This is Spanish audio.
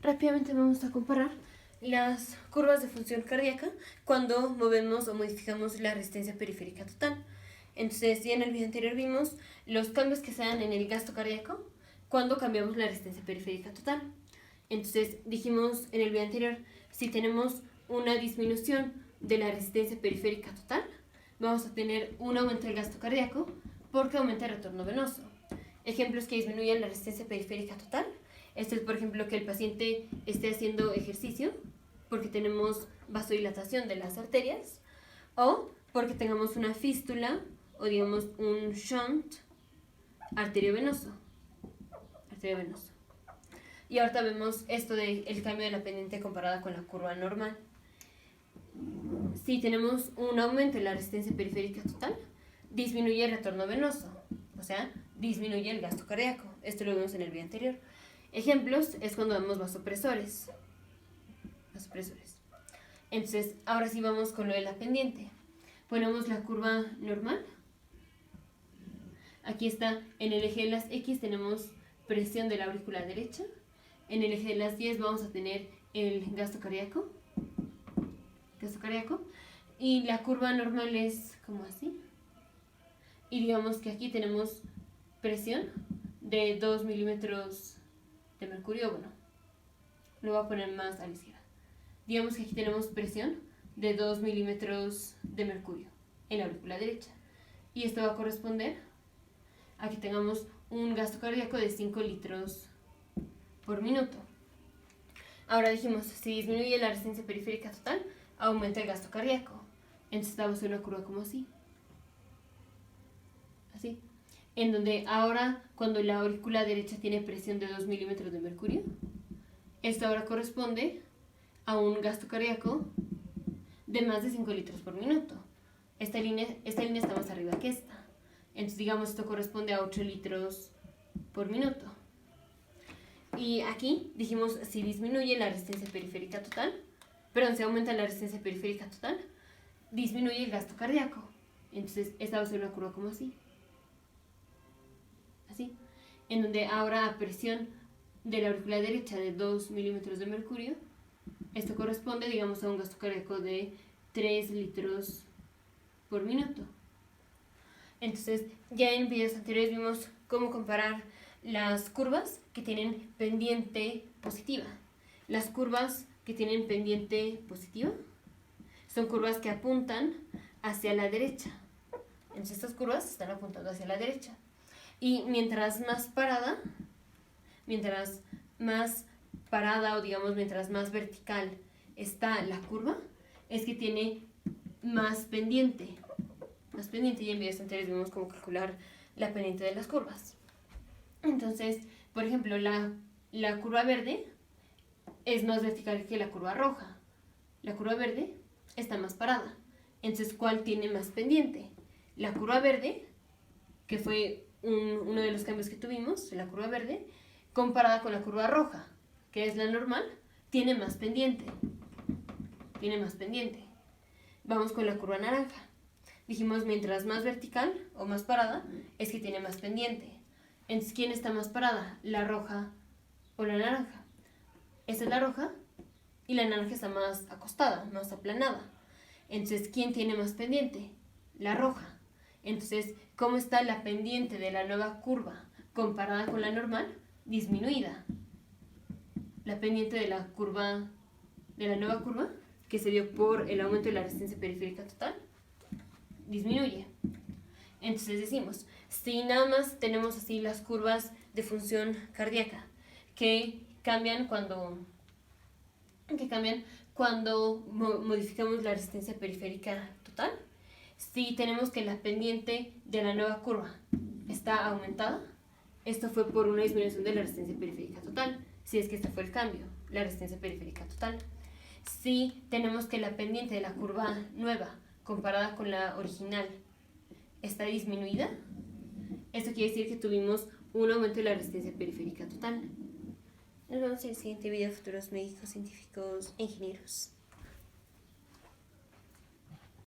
Rápidamente vamos a comparar las curvas de función cardíaca cuando movemos o modificamos la resistencia periférica total. Entonces, ya en el video anterior vimos los cambios que se dan en el gasto cardíaco cuando cambiamos la resistencia periférica total. Entonces, dijimos en el video anterior, si tenemos una disminución de la resistencia periférica total, vamos a tener un aumento del gasto cardíaco porque aumenta el retorno venoso. Ejemplos que disminuyen la resistencia periférica total. Este es, por ejemplo, que el paciente esté haciendo ejercicio porque tenemos vasodilatación de las arterias o porque tengamos una fístula o digamos un shunt arteriovenoso. Y ahorita vemos esto del cambio de la pendiente comparada con la curva normal. Si tenemos un aumento en la resistencia periférica total, disminuye el retorno venoso, o sea, disminuye el gasto cardíaco. Esto lo vimos en el video anterior. Ejemplos es cuando damos vasopresores. Entonces, ahora sí vamos con lo de la pendiente. Ponemos la curva normal. Aquí está, en el eje de las X tenemos presión de la aurícula derecha. En el eje de las Y vamos a tener el gasto cardíaco. Y la curva normal es como así. Y digamos que aquí tenemos presión de 2 milímetros de mercurio. Bueno, lo voy a poner más a la izquierda. Digamos que aquí tenemos presión de 2 milímetros de mercurio en la aurícula derecha. Y esto va a corresponder a que tengamos un gasto cardíaco de 5 litros por minuto. Ahora dijimos, si disminuye la resistencia periférica total, aumenta el gasto cardíaco. Entonces estamos en una curva como así. Así. En donde ahora, cuando la aurícula derecha tiene presión de 2 milímetros de mercurio, esto ahora corresponde a un gasto cardíaco de más de 5 litros por minuto. Esta línea está más arriba que esta. Entonces, digamos, esto corresponde a 8 litros por minuto. Y aquí dijimos, si disminuye la resistencia periférica total, si aumenta la resistencia periférica total, disminuye el gasto cardíaco. Entonces, esta va a ser una curva como así. Así. En donde ahora a presión de la aurícula derecha de 2 milímetros de mercurio, esto corresponde, digamos, a un gasto cardíaco de 3 litros por minuto. Entonces, ya en videos anteriores vimos cómo comparar las curvas que tienen pendiente positiva. Las curvas que tienen pendiente positiva son curvas que apuntan hacia la derecha. Entonces, estas curvas están apuntando hacia la derecha. Y mientras más parada o digamos mientras más vertical está la curva, es que tiene más pendiente. Y en videos anteriores vimos cómo calcular la pendiente de las curvas. Entonces, por ejemplo, la curva verde es más vertical que la curva roja. La curva verde está más parada. Entonces, ¿cuál tiene más pendiente? La curva verde, que fue uno de los cambios que tuvimos, la curva verde, comparada con la curva roja, que es la normal, tiene más pendiente. Vamos con la curva naranja. Dijimos, mientras más vertical o más parada, es que tiene más pendiente. Entonces, ¿quién está más parada? ¿La roja o la naranja? Esta es la roja y la naranja está más acostada, más aplanada. Entonces, ¿quién tiene más pendiente? La roja. Entonces, ¿cómo está la pendiente de la nueva curva comparada con la normal? Disminuida. La pendiente de la nueva curva, que se dio por el aumento de la resistencia periférica total, disminuye. Entonces decimos, si nada más tenemos así las curvas de función cardíaca que cambian cuando modificamos la resistencia periférica total, si tenemos que la pendiente de la nueva curva está aumentada, esto fue por una disminución de la resistencia periférica total, si es que este fue el cambio, la resistencia periférica total. Si tenemos que la pendiente de la curva nueva comparada con la original está disminuida, esto quiere decir que tuvimos un aumento de la resistencia periférica total. Nos vemos en el siguiente video, futuros médicos, científicos, ingenieros.